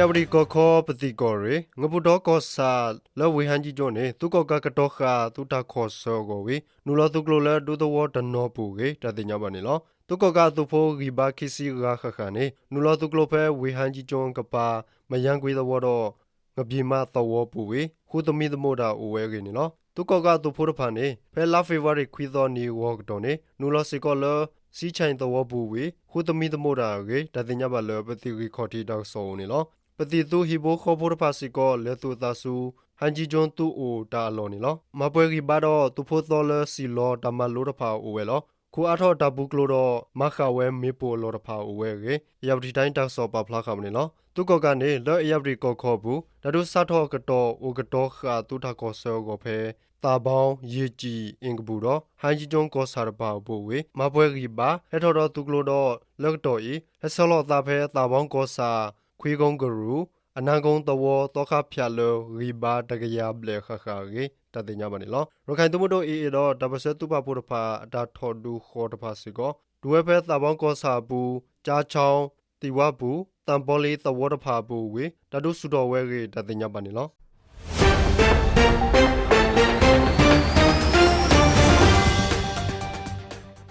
ยาบริกขอปฏิกรงบุดอกสาแล้ววิหันจิจเนี่ยตุกกะกะตอขาตุตาขอสอโกวินูลตุกโลเลดูตวอตนอปูเกตติญาบานิลอตุกกะตุโฟริบาคิซิราขะขะเนี่ยนูลตุกโลเพวิหันจิจงกะปามยังกวีตวอดงบีมาตวอปูเวခုသမီသမုဒ္ဒအိုဝဲကင်းနော်ตุกกะตุโฟรဖာနေဖဲလာဖေဗရီခွီသောနီဝေါကတော်နေနူလစီကောလစီချိုင်တဝပူဝေခုသမီသမုဒ္ဒရေတတိညာဘလပတိရီခေါတီတောက်ဆောနေလောပတိတူဟီဘိုခေါဖိုရဖာစီကောလေတူတာဆူဟန်ဂျီဂျွန်တူအိုတာလောနေလောမပွဲရီဘာတော့တူဖိုသောလစီလောတမလိုတဖာအိုဝဲလောခုအထောတဘူကလိုတော့မခဝဲမေပိုလောတဖာအိုဝဲရေရပ်ဒီတိုင်းတောက်ဆောပဖလာခမနေလောตุกကနေလောရပ်ဒီကောခေါ်ဘူးဒါတို့စထောကတော်အိုကတော်ခါတူထကောဆောကိုဖဲတာပေါင်းရေကြည်အင်္ဂဘူးတော့ဟန်ဂျီဂျွန်ကောဆာရပါဘူးဝေမပွဲရီပါဟဲထော်တော်သူကလိုတော့လက်တော်ဤဟဲဆောလောတာဖဲတာပေါင်းကောဆာခွေးကုန်းဂရူအနာကုန်းတဝတောခဖြာလောရီပါတကရဘလေခခရေတတိညာမနေလောရခိုင်သူမတို့အေတော့တပစတူပါဖို့တဖာအတာထော်ဒူခေါ်တဖာစီကောဒူဝဲဖဲတာပေါင်းကောဆာဘူးကြားချောင်းတီဝဘူးတမ်ပေါ်လီတဝတဖာဘူးဝေတတုစုတော်ဝဲရေတတိညာပါနေလော